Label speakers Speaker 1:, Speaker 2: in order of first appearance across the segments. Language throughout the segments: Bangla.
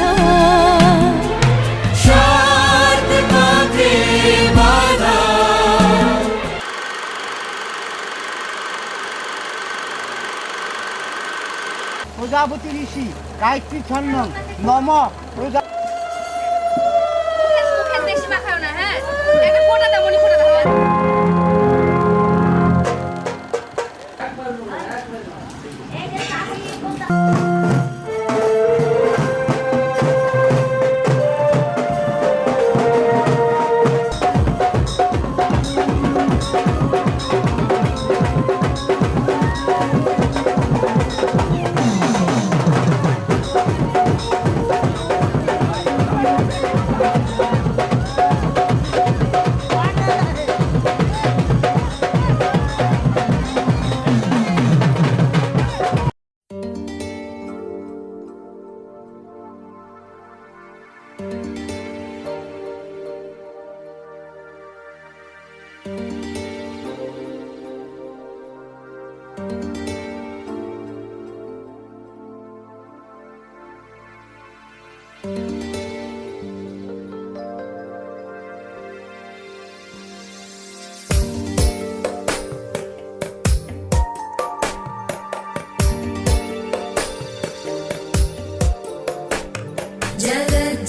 Speaker 1: বাধা,
Speaker 2: সৎ পথে বাধা।
Speaker 3: প্রজাপতি ঋষি গায়ত্রী ছন্ন নম প্রজা।
Speaker 4: বেশি মাখাও না, হ্যাঁ একটা ফোঁটা দাও, মনি ফোঁটা দাও।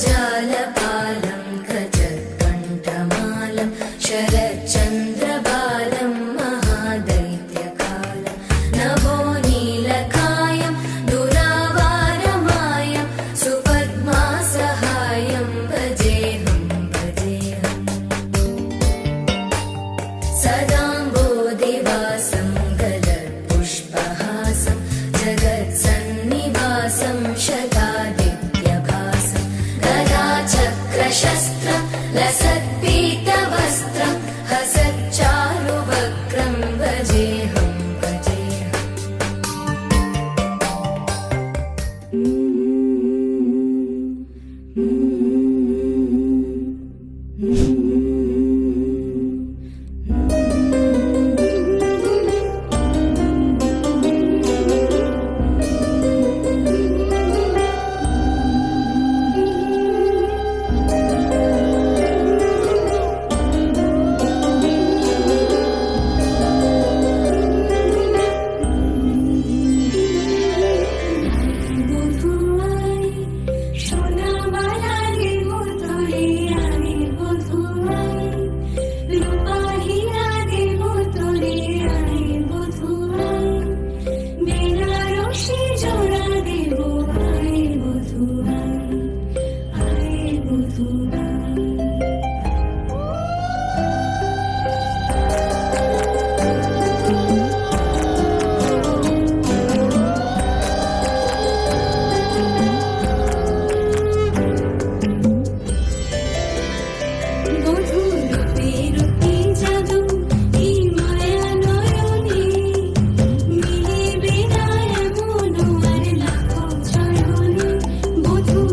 Speaker 5: जगज्जालपालं खचत्कण्ठमालं शरच्चन्द्रबालं महादैत्यकालं नभो नीलकायं दुरावारमायं सुपद्मासहायं भजेऽहं भजेऽहम् सदाम्बोधिवासं गलत्पुष्पहासं जगत्सन्निवासं शतादित्यभासं गदाचक्रशस्त्रं लसत्पीतवस्त्रं हसच्चारुवक्त्रं भजेऽहं भजेऽहम् বধূ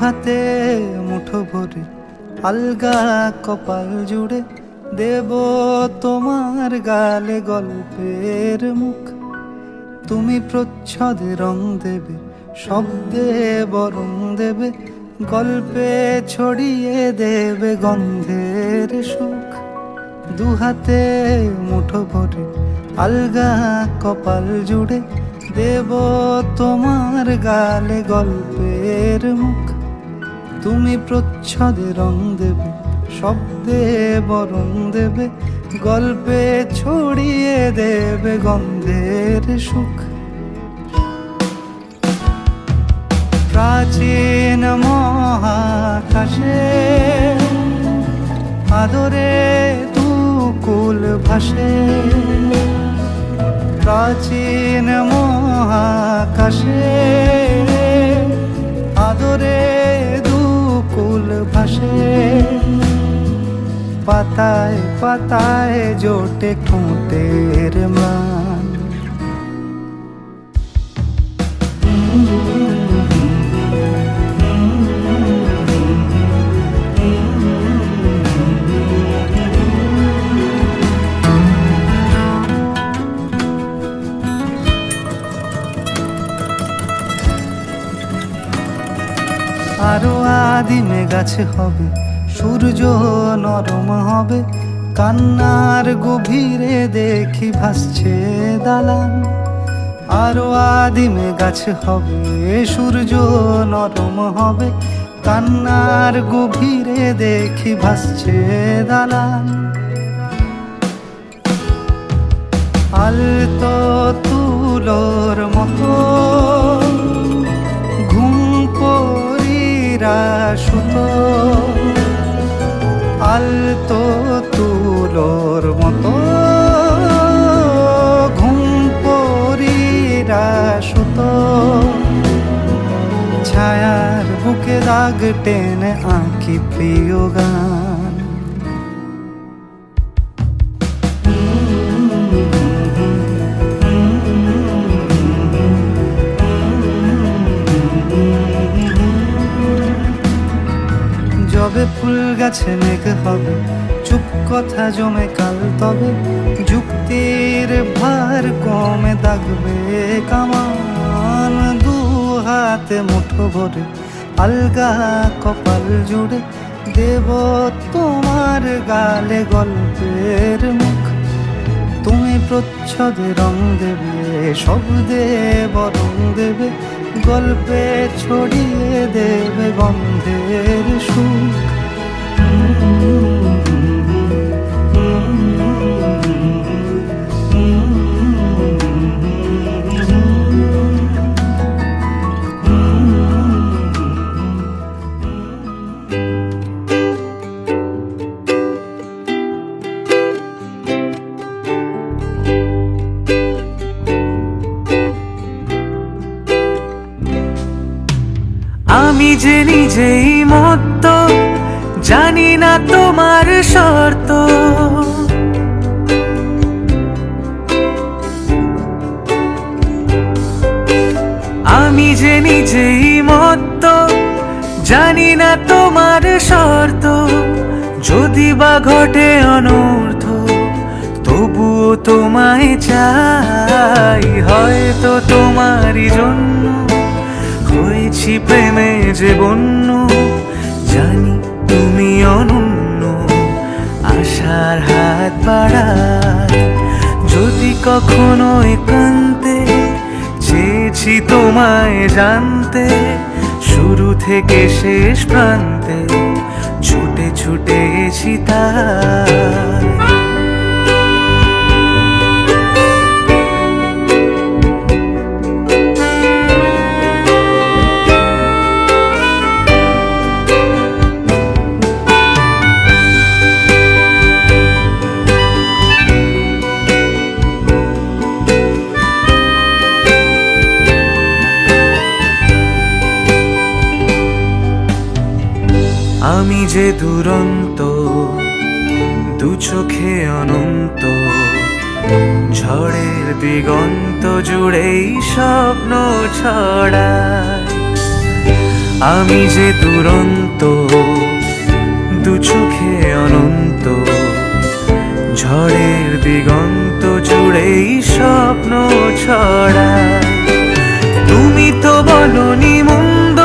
Speaker 1: দুহাতে মুঠো ভরে আলগা কপাল জুড়ে দেব তোমার গালে গল্পের মুখ। তুমি প্রচ্ছদে রং দেবে, শব্দে বরং দেবে, গল্পে ছড়িয়ে দেবে গন্ধের সুখ। দুহাতে মুঠো ভরে আলগা কপাল জুড়ে দেব তোমার গালে গল্পের মুখ। তুমি প্রচ্ছদে রং দেবে, শব্দে বরং দেবে, গল্পে ছড়িয়ে দেবে গন্ধের সুখ। প্রাচীন মহাকাশে আদরে দুকুল ভাসে, প্রাচীন মহাকাশে আদরে দুকুল ভাসে। পাতায় পাতায় জোটে ঠোঁটের ম্লান, আরো আদিমে গাছে হবে, সূর্য নরম হবে, কান্নার গভীরে দেখি ভাসছে দালান। আরো আদিমে গাছে হবে, সূর্য নরম হবে, কান্নার গভীরে দেখি ভাসছে দালান। আলতো তুলোর মতো ঘুম পরীরা সুতো, আলতো তুলোর মতো ঘুম পরীরা সুতো। ছায়ার বুকে দাগ টেনে আঁকি প্রিয় গান। যবে ফুল গাছে মেঘ হবে, চুপ কথা জমে কাল তবে, যুক্তির ভার কমে দাগবে কামান। দু হাতে মুঠো ভরে আলগা কপাল জুড়ে দেব তোমার গালে গল্পের মুখ। তুমি প্রচ্ছদে রং দেবে, শব্দে বরং দেবে, গল্পে ছড়িয়ে দেবে গন্ধের সুখ।
Speaker 6: আমি যে নিজেই মত্ত, জানি না তোমার শর্ত। আমি যে নিজেই মত্ত, জানি না তোমার শর্ত। যদি বা ঘটে অনর্থ, তবুও তোমায় চাই। হয়তো তোমারই জন্য হয়েছি প্রেমে যে বন্য, জানি তুমি অনন্য, আশার হাত বাড়াই। যদি কখনো একান্তে চেয়েছি তোমায় জানতে, শুরু থেকে শেষ প্রান্তে ছুটে ছুটে গেছি তাই। আমি যে দুরন্ত, দু চোখে অনন্ত, ঝড়ের দিগন্ত জুড়েই স্বপ্ন ছড়ায়। আমি যে দুরন্ত, দু চোখে অনন্ত, ঝড়ের দিগন্ত জুড়েই স্বপ্ন ছড়ায়। তুমি তো বলনি মন্দ,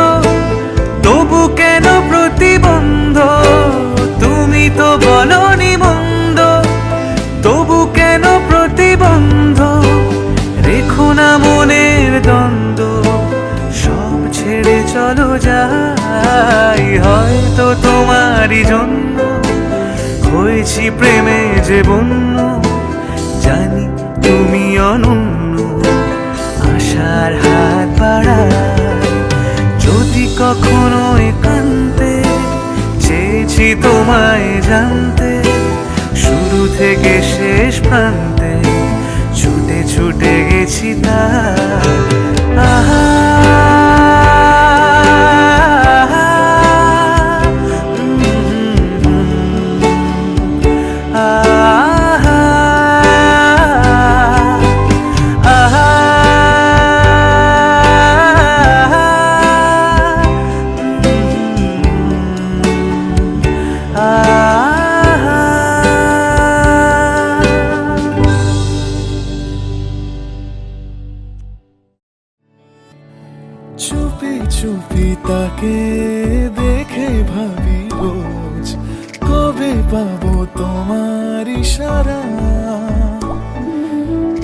Speaker 6: তবু কেন প্রতিবন্ধ? তুমি তো বলনি মন্দ, তবু কেন প্রতিবন্ধ? রেখো না মনের দ্বন্দ্ব, সব ছেড়ে চলো যাই। হয়তো তোমারই জন্য হয়েছি প্রেমে যে বন্য, জানি তুমি অনন্য, আশার হাত বাড়ায়। যদি কখনো একান্তে চেয়েছি তোমায় জানতে, শুরু থেকে শেষ প্রান্তে ছুটে ছুটে গেছি তার। আহা
Speaker 7: চুপি চুপি তাকে দেখে ভাবি রোজ, কবে পাবো তোমার ইশারা।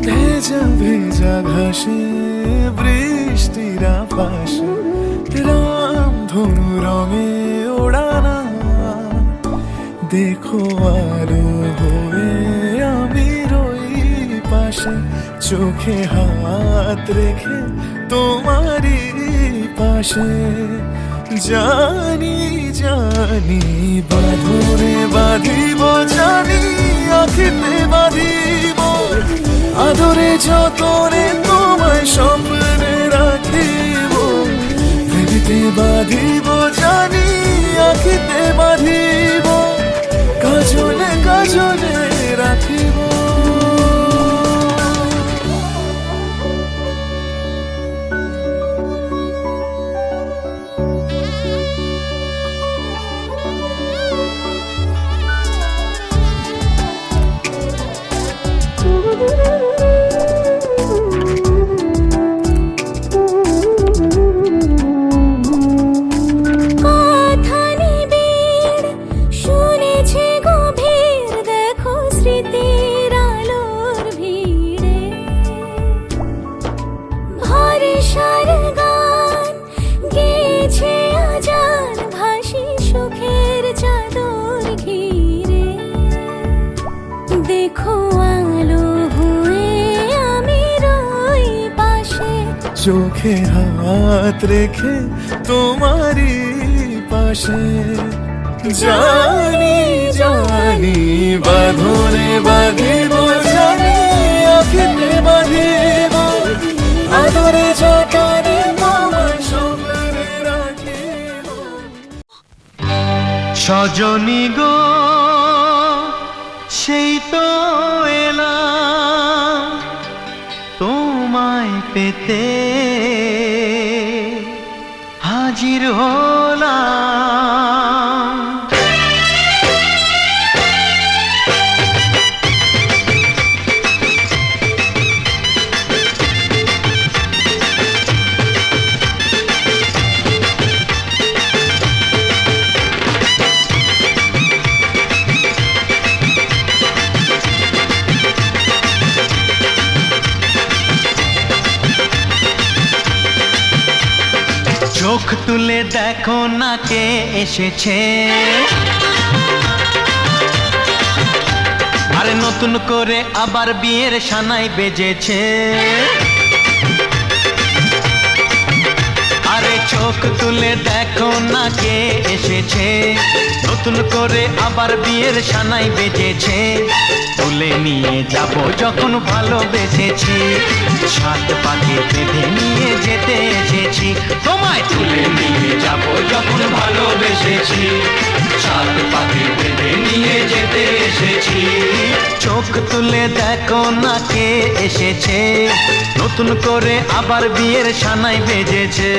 Speaker 7: ভেজা ভেজা ঘাসে বৃষ্টির আভাসে রামধনু রঙে ওড়ানা। দেখো আলো হয়ে আমি রই পাশে, চোখে হাত রেখে তোমারই পাশে। জানি জানি বাঁধনে বাঁধিব, জানি আখিতে বাঁধিব, আদরে যতনে তোমায় স্বপ্নে রাখিব। প্রেমেতে বাঁধিব, জানি আখিতে বাঁধিব, কাজলে কাজলে রাখিব। চোখে হাত রেখে তোমারই পাশে। জানি জানি বাঁধনে বাঁধিব, জানি আখিতে বাঁধিব, আদরে যতনে তোমায় স্বপ্নে রাখিব।
Speaker 1: সজনী গো সেই তো এলাম তোমায় পেতে, হাজির হলাম। চোখ তুলে দেখো না কে এসেছে, আরে নতুন করে আবার বিয়ের সানাই বেজেছে। আরে চোখ তুলে দেখো না কে এসেছে, নতুন করে আবার বিয়ের সানাই বেজেছে। তুলে নিয়ে যাব যখন ভালোবেসেছি, সাত পাকে বেঁধে নিয়ে যেতে এসেছি। তোমায় তুলে নিয়ে যাব যখন ভালোবেসেছি, সাত পাকে বেঁধে নিয়ে যেতে এসেছি। চোখ তুলে দেখো না কে এসেছে, নতুন করে আবার বিয়ের সানাই বেজেছে।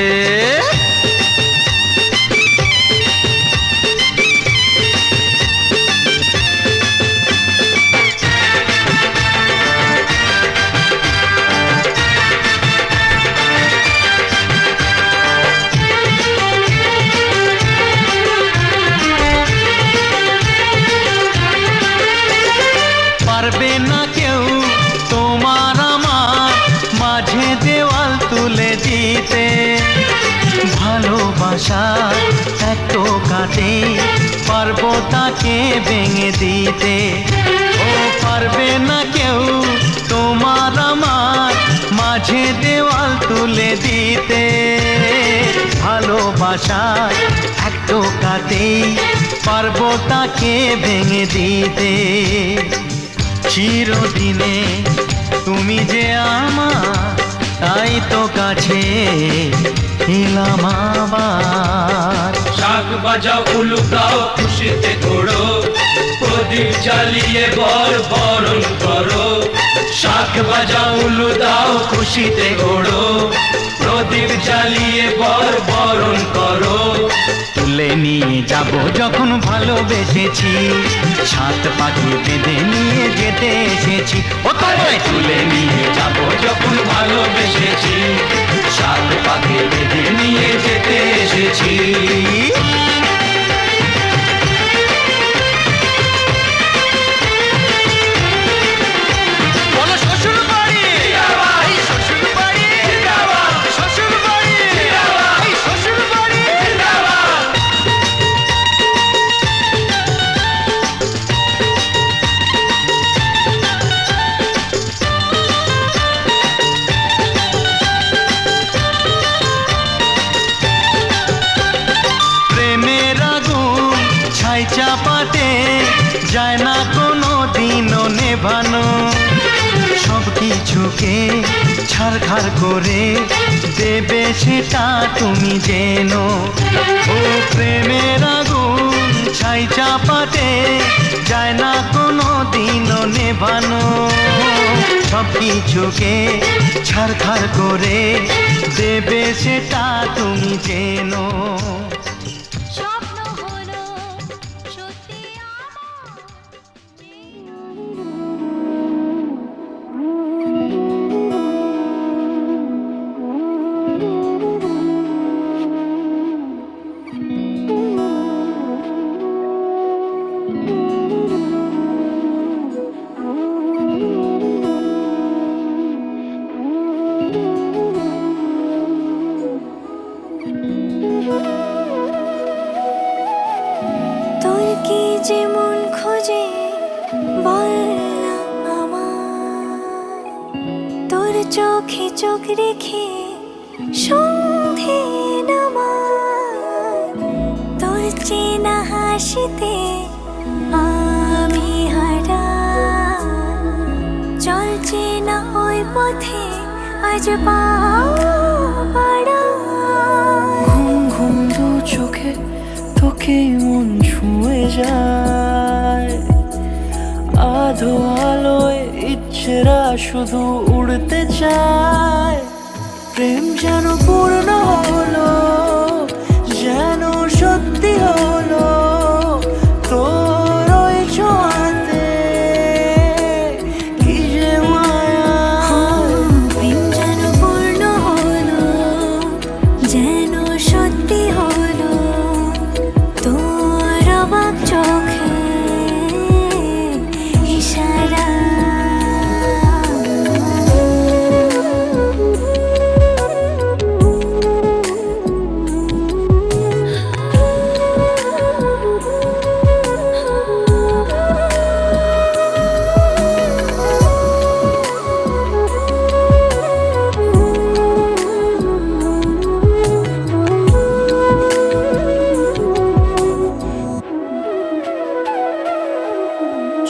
Speaker 1: মাঝে দেওয়াল তুলে দিতে, ভালোবাসা একটু কাটে পারবো তাকে ভেঙে দিতে। ও পারবে না কেউ তোমার আমার মাঝে দেওয়াল তুলে দিতে, ভালোবাসা একটু কাটে পারবো তাকে ভেঙে দিতে। চিরদিনে তুমি যে আমার, তাই তো কাছে এলাম আবার।
Speaker 2: শাক বাজাও উলু গাও খুশিতে ঘোড়ো, প্রদীপ জ্বালিয়ে বরণ করো। শাক বাজাও উলু দাও খুশিতে ঘোড়ো, প্রদীপ জ্বালিয়ে বরণ করো।
Speaker 1: তুলে নিয়ে যাব যখন ভালোবেসেছি, সাত পাখি বেঁধে নিয়ে যেতে এসেছি। ও তোমায়
Speaker 2: তুলে নিয়ে যাব যখন ভালোবেসেছি, সাত পাখি বেঁধে নিয়ে যেতে এসেছি।
Speaker 1: বলো শ্বশুর বাড়ি, এই শ্বশুর বাড়ি, শ্বশুর বাড়ি, এই শ্বশুর বাড়ি। প্রেমের আগুন ছাই চাপাতে যায় না কোনো দিনও নেভানো, সব কিছুকে ছারখার করে দেবে সেটা তুমি জেনো। ও প্রেমের আগুন ছাই চাপাতে যায় না কোনো দিনও নেভানো, সব কিছুকে ছারখার করে দেবে সেটা তুমি জেনো।
Speaker 4: স্বপ্ন হলো সত্যি আমার।
Speaker 8: তোর কি যেমন খোঁজে বল না আমায়, তোর চোখে চোখ রেখে সন্ধে নামায়, তোর চেনা হাসিতে আমি হারাই, চল চেনা ওই পথে আজ পা বাড়াই।
Speaker 6: ঘুম ঘুম দু চোখে তোকে মন ছুঁয়ে যায়, আধো আলোয় ইচ্ছেরা শুধু উড়তে চায়। প্রেম যেন পূর্ণ হলো, যেন সত্যি হলো, তোর ওই ছোঁয়াতে কি যে মায়া।
Speaker 8: প্রেম যেন পূর্ণ হলো, যেন সত্যি হলো, তোর অবাক চোখে ইশারা।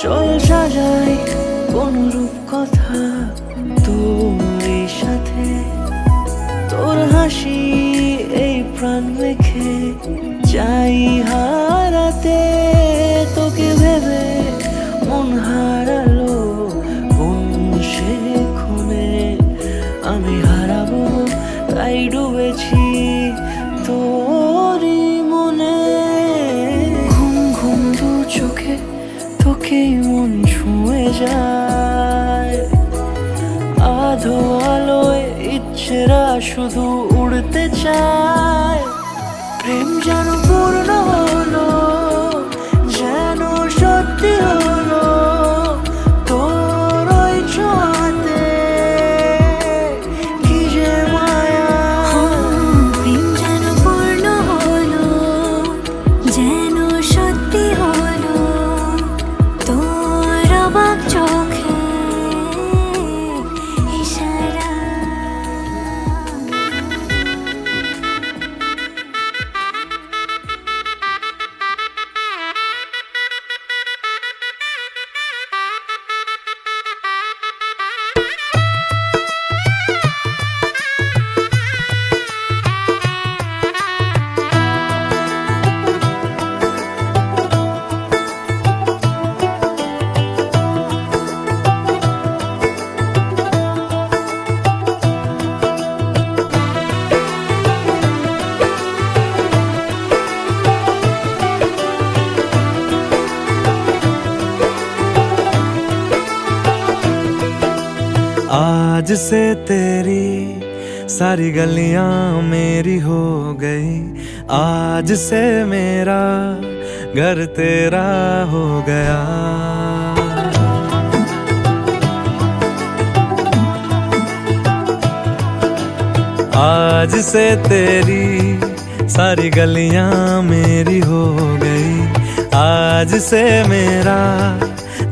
Speaker 6: চল সাজাই কোন রূপ কথা তোর সাথে, তোর হাসি এই প্রাণ রেখে চাই হারাতে। তোকে ভেবে মন হারালো কোন সে ক্ষণে, আমি হারাবো তাই ডুবেছি তোরই মনে। ঘুম ঘুম দু চোখে তোকে মন ছুঁয়ে যায়, আধো আলোয় ইচ্ছেরা শুধু উড়তে চায়। প্রেম যেন পূর্ণ হলো, যেন সত্যি হলো, তোর ওই ছোঁয়াতে
Speaker 7: आज से तेरी सारी गलियां मेरी हो गई, आज से मेरा घर तेरा हो गया। आज से तेरी सारी गलियां मेरी हो गई, आज से मेरा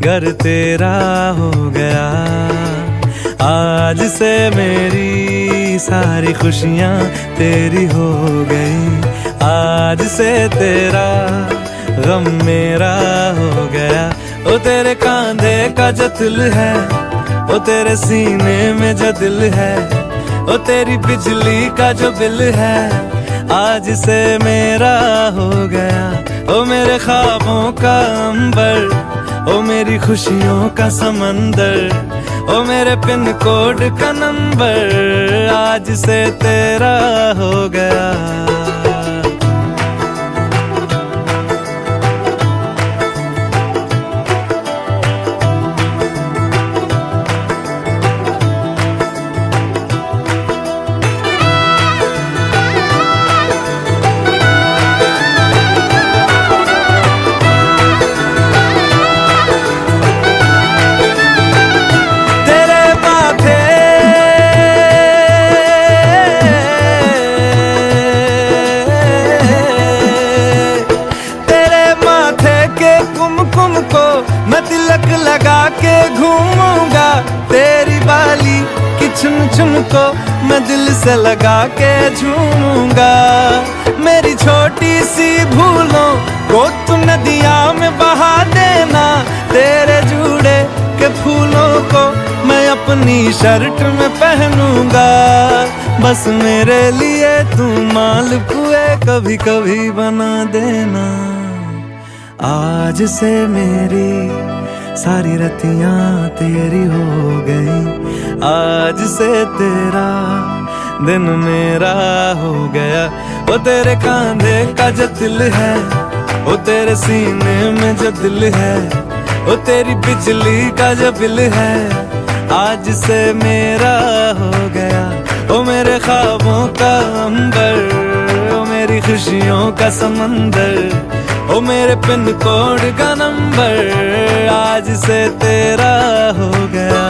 Speaker 7: घर तेरा हो गया। आज से मेरी सारी खुशियां तेरी हो गई, आज से तेरा गम मेरा हो गया। ओ तेरे कांधे का जो दिल है, ओ तेरे सीने में जो दिल है, ओ तेरी बिजली का जो बिल है, आज से मेरा हो गया। ओ मेरे ख्वाबों का अंबर, ओ मेरी खुशियों का समंदर, ओ मेरे पिन कोड का नंबर, आज से तेरा हो गया। मैं तिलक लगा के घूमूंगा, तेरी बाली की चुन चुन को मैं दिल से लगा के झूमूंगा। मेरी छोटी सी भूलों को तू नदिया में बहा देना, तेरे जूड़े के फूलों को मैं अपनी शर्ट में पहनूंगा। बस मेरे लिए तू मालपुए कभी कभी बना देना। आज से मेरी सारी रतियां तेरी हो गई, आज से तेरा दिन मेरा हो गया। ओ तेरे कांधे का जो दिल है, ओ तेरे सीने में जो दिल है, ओ तेरी बिजली का जो बिल है, आज से मेरा हो गया। ओ मेरे ख्वाबों का अंबर, ओ मेरी खुशियों का समंदर, ओ मेरे पिन कोड का नंबर, आज से तेरा हो गया।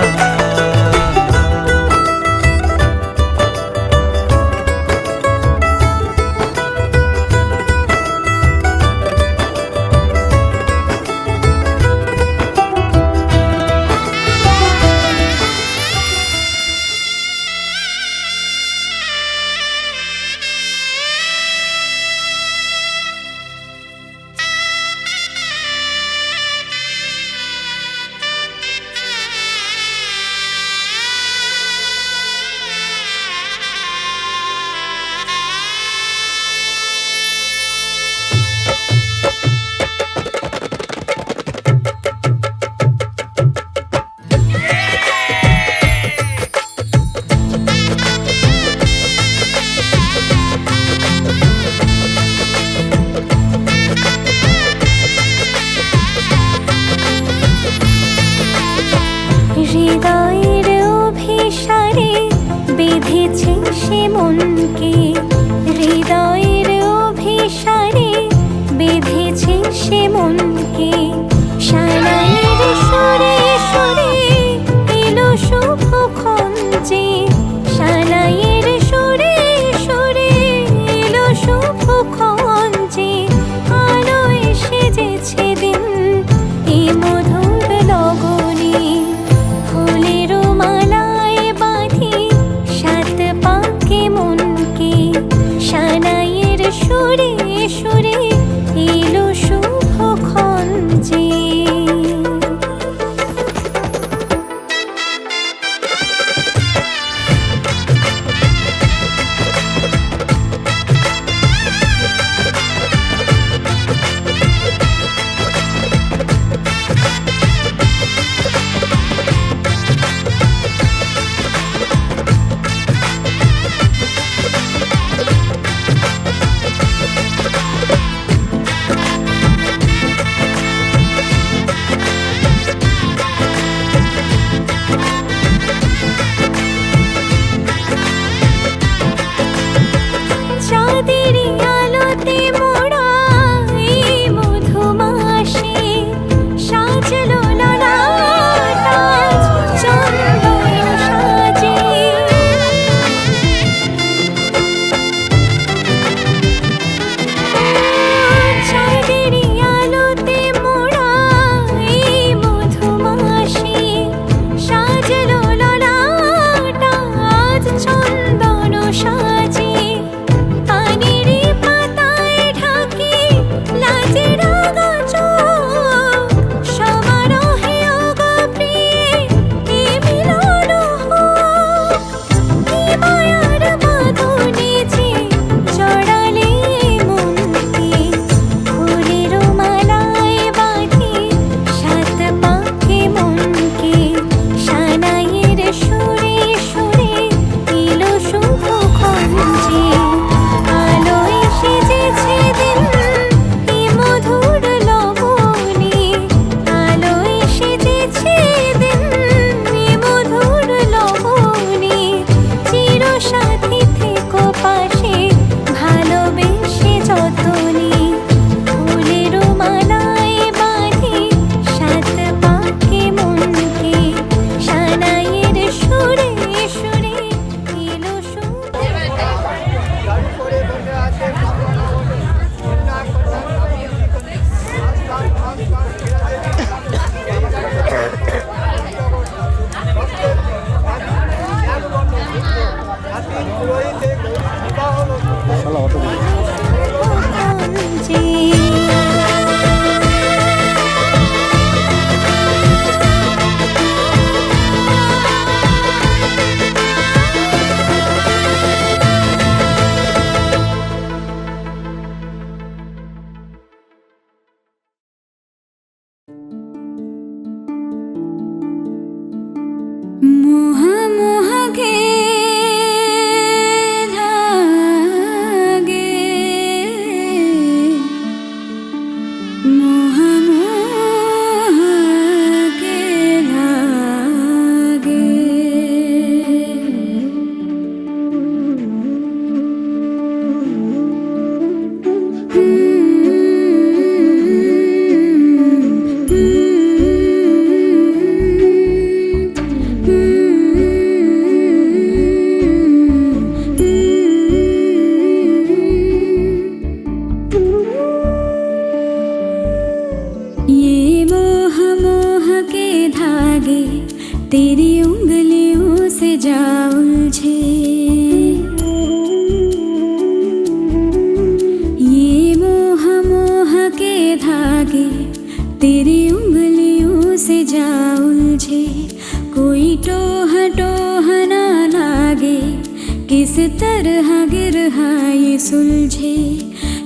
Speaker 8: किस तरह गिरहा ये सुलझे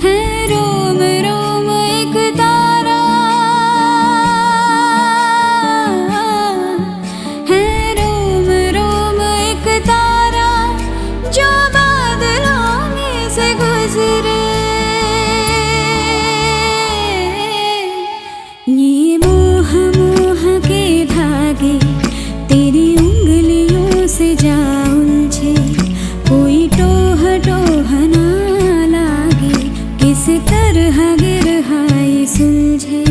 Speaker 8: है रोम रोम एक तारा है रोम रोम एक तारा जो बादलों में से गुजरे ये मोह मोह के धागे तेरी उंगलियों से जा उलझे कोई टोह टोह ना लागे किस तरह गिरहा ये सुलझे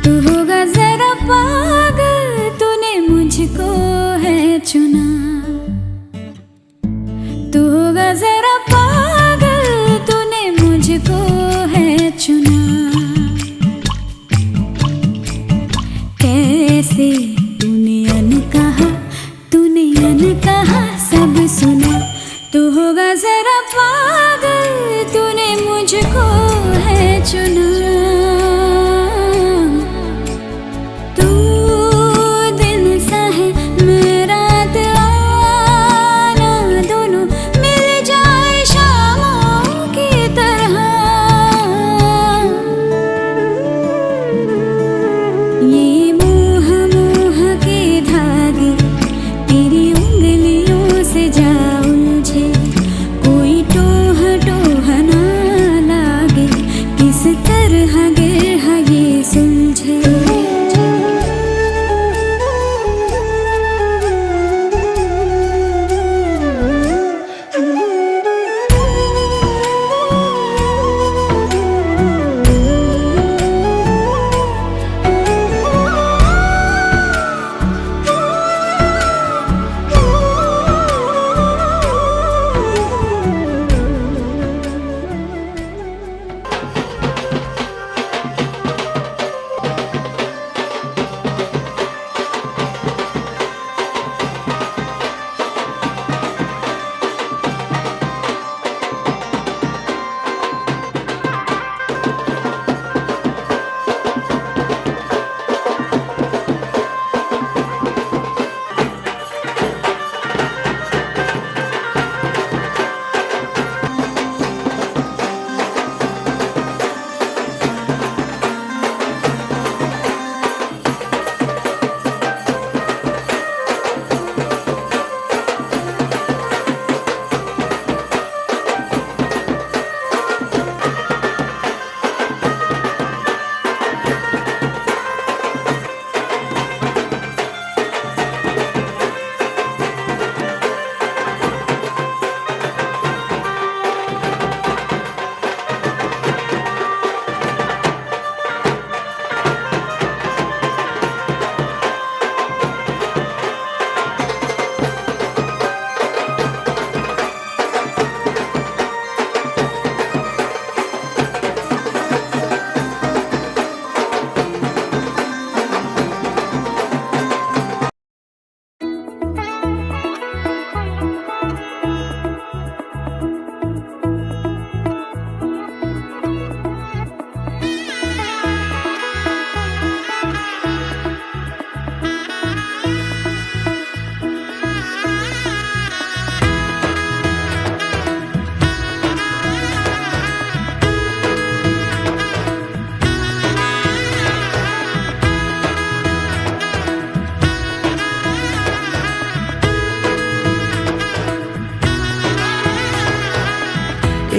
Speaker 8: तू होगा जरा पागल तूने मुझको है चुना तू होगा जरा पागल तूने मुझको है चुना कैसे तूने अनकहा सब सुना तू होगा जरा पागल तूने मुझको है चुना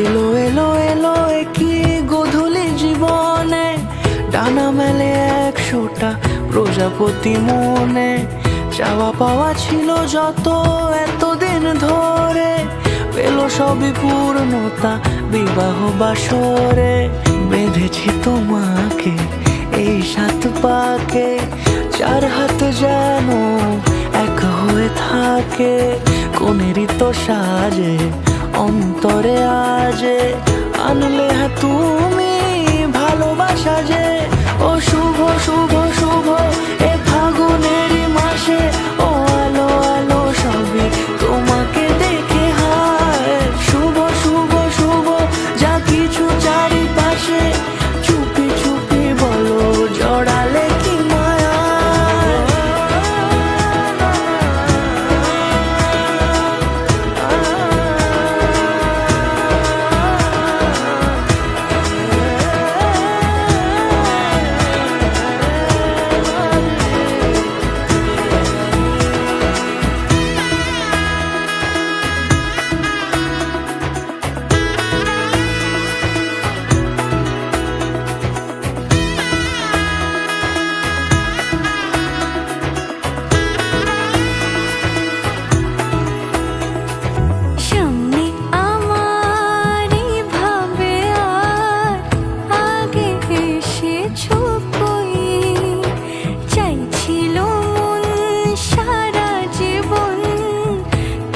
Speaker 6: এলো এলো এলো একই গধূলি জীবনে ডানা মেলে 100টা প্রজাপতি মনে চাওয়া পাওয়া ছিল যত এতদিন ধরে পেল সবই পূর্ণতা বিবাহ বাসরে বেঁধেছি তোমাকে এই 7 পাকে 4 হাত যেন এক হয়ে থাকে কোনেরই তো সাজে অন্তরে আজে আনলে হ্যাঁ তুমি ভালোবাসা যে ও শুভ শুভ শুভ এ ফাগুনেরই মাসে ও আলো আলো সবই তোমাকে দেখে হায় শুভ শুভ শুভ যা কিছু চারিপাশে চুপি চুপি বলো জড়ালে কি মায়া
Speaker 8: সামনে আমার ভাবে আর আগে এসেছো কই চাইছিল মন সারা জীবন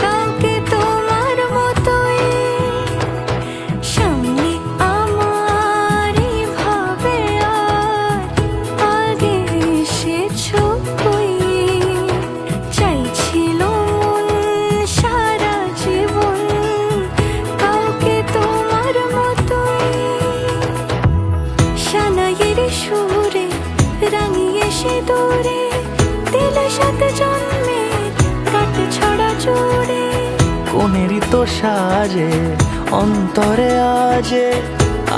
Speaker 8: কাউকে তোমার মতোই সামনে আমার ভাবে আর আগে এসেছো কই চাইছিল মন সারা জীবন কাউকে তোমার মতোই সানাইয়ের সুরে রাঙিয়ে সে দূরে দিলে সাথে জন্মে কাট ছড়া জোড়ে
Speaker 6: কোনেরই তো সাজে অন্তরে আজে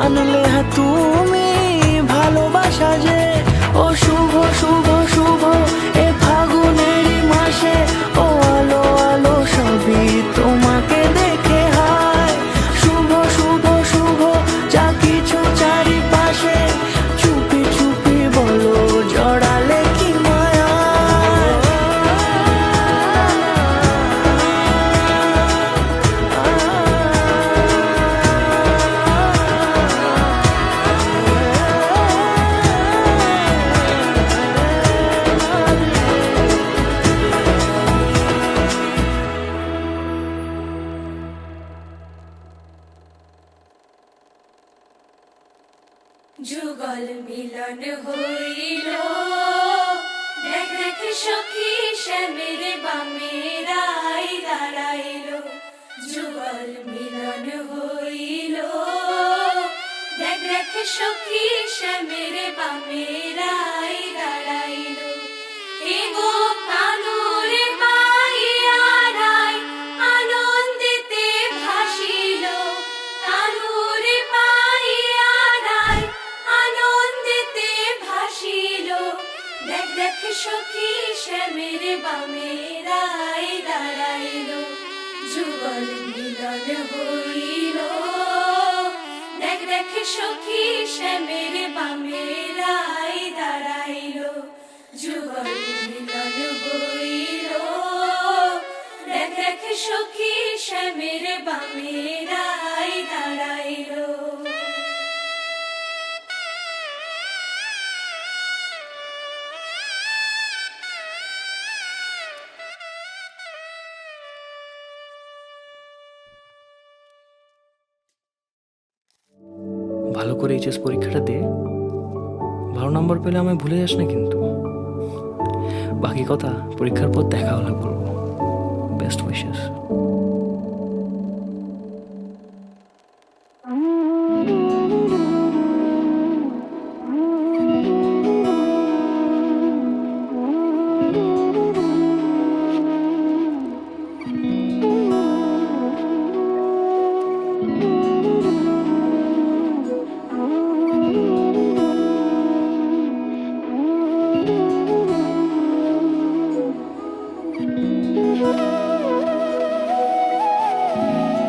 Speaker 6: আনলে হ্যাঁ তুমি ভালোবাসা যে ও শুভ শুভ শুভ এ ফাগুনেরই মাসে ও আলো আলো সবই তোমাকে দেখে হায় শুভ শুভ শুভ যা কিছু চারিপাশে চুপি চুপি বলো জড়ালে কি মায়া
Speaker 5: যুগল মিলন হইল দেখ দেখ সখী শ্যামের বামেরাই দাঁড়াইল যুগল মিলন হইল দেখ দেখ সখী শ্যামের বামেরাই দাঁড়াইল এগো কানুর মাইয়ারাই আনন্দেতে ভাসিল কানুর মাইয়ারাই আনন্দেতে ভাসিল দেখ দেখ সখী শ্যামের বামেরাই দাঁড়াইল যুগল মিলন হইল দেখ দেখ সখী শ্যামের বামেরাই দাঁড়াইল যুগল মিলন হইল দেখ দেখ সখী শ্যামের বামেরাই দাঁড়াইল
Speaker 6: ভালো করে এইচএস পরীক্ষাটা দে ভালো নম্বর পেলে আমায় ভুলে যাস না কিন্তু বাকি কথা পরীক্ষার পর দেখা হলে বলবো বেস্ট উইশেস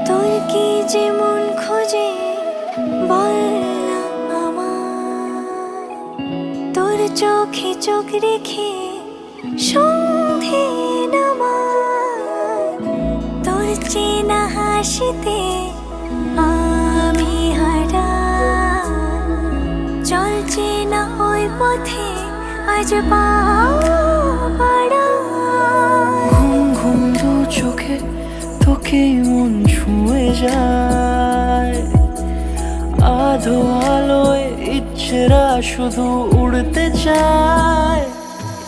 Speaker 8: তোর কি যে মন খোঁজে বল না আমায় তোর চোখে চোখ রেখে সন্ধে নামায় তোর চেনা হাসিতে আমি হারাই চল চেনা ওই পথে আজ পাড়া ঘুম ঘুম দু চোখে তোকে
Speaker 6: তোকে মন ছুঁয়ে যায়। আধো আলোয় ইচ্ছেরা শুধু উড়তে চায়।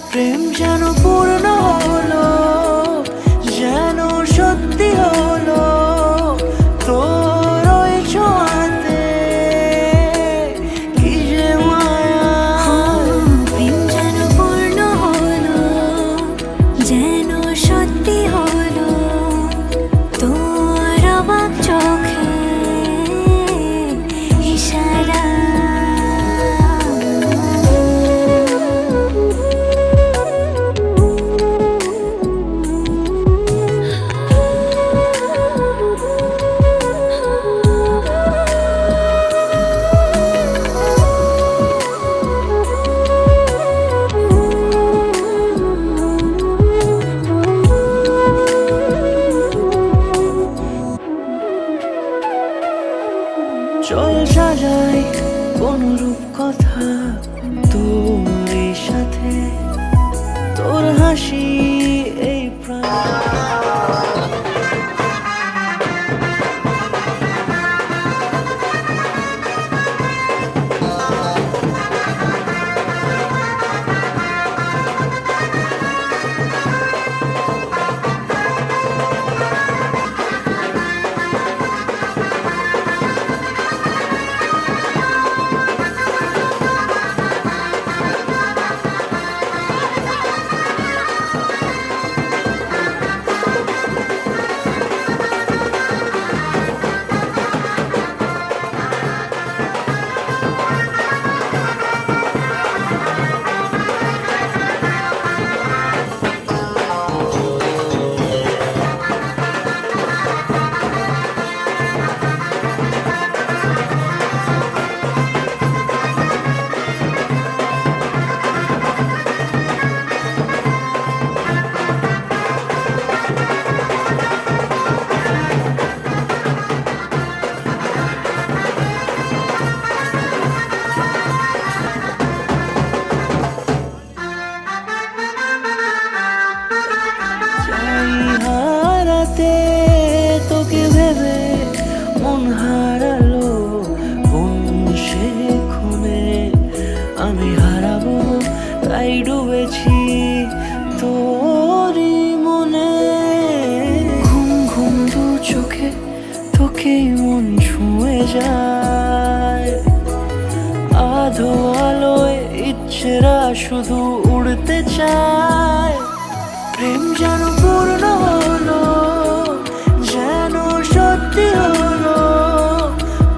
Speaker 6: প্রেম যেন পূর্ণ হলো, যেন সত্যি হলো তোর ওই ছোঁয়াতে, কি যে মায়া।
Speaker 8: প্রেম যেন পূর্ণ হলো, যেন সত্যি হলো তোর অবাক চোখে ইশারা।
Speaker 6: চল সাজাই কোন রূপ কথা তোর এই সাথে, তোর হাসি এই প্রাণ। চাই হারাতে তোকে ভেবে মন হারালো কোন সে খুনে। আমি হারাবো তাই ডুবেছি তোরই মনে। ঘুম ঘুম দু চোখে তোকে মন ছুঁয়ে যায়। আধো আলোয় ইচ্ছেরা শুধু উড়তে চায়। প্রেম যেন পূর্ণ হলো, যেন সত্যি হলো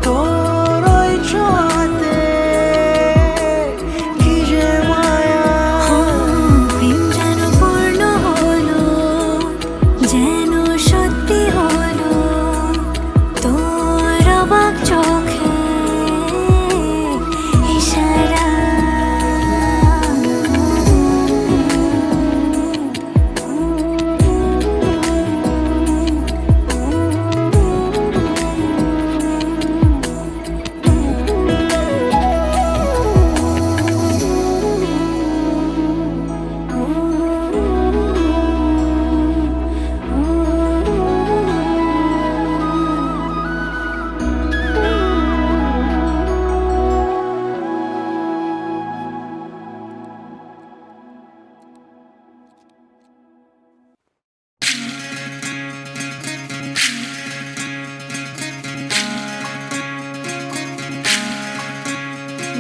Speaker 6: তোর ওই ছোঁয়াতে, কি যে মায়া।
Speaker 8: প্রেম যেন পূর্ণ হলো, যেন সত্যি হলো তোর অবাক চোখে ইশারা।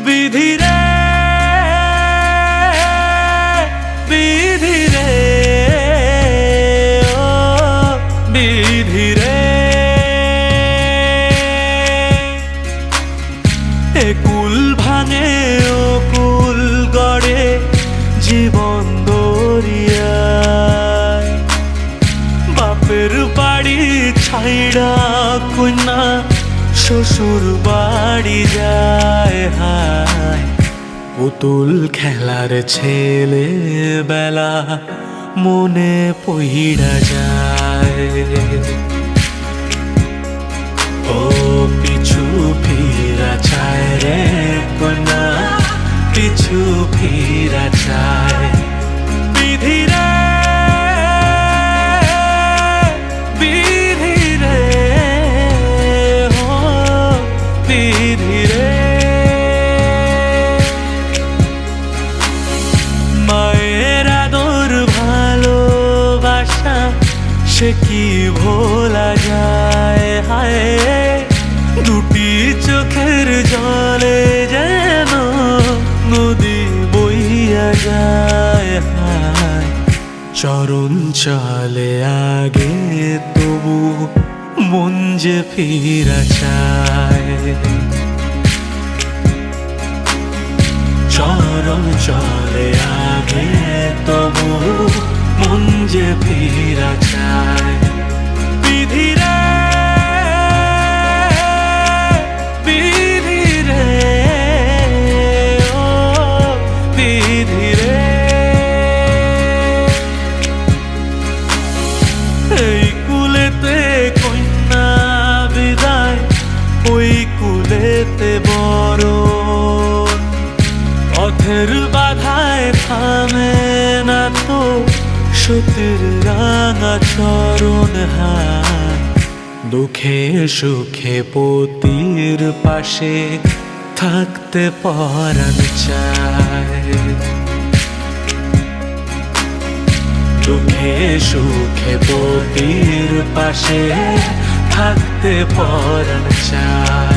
Speaker 6: বিধি রে বিধি রে ও বিধি রে, এ কুল ভাঙে ও কুল গড়ে জীবন দরিয়ায়। বাপের বাড়ি ছাইড়া কন্যা শ্বশুর বাড়ি যায়। হায় পুতুল খেলার ছেলে বেলা মনে পইড়া যায়। ও পিছু ফিরা চায় রে কন্যা, পিছু ফিরা চায়। বিধি রে বিধি
Speaker 7: সে কি ভোলা যায়, হায় দুটি চোখের জলে যেন নদী বইয়া যায়, হায় চরণ চলে আগে তবু মন যে ফিরা চায়, চরণ চলে আগে তবু মন যে ফিরা চায়। বিধি রে, বিধি রে, ও বিধি রে, এই কুলেতে কন্যা বিদায়, ওই কুলেতে বরণ, পথের বাধায় থামে না তো সতীর রাঙা চরণ, হায় দুঃখে সুখে পতির পাশে থাকতে পরাণ চায়, দুঃখে সুখে পতির পাশে থাকতে পরাণ চায়।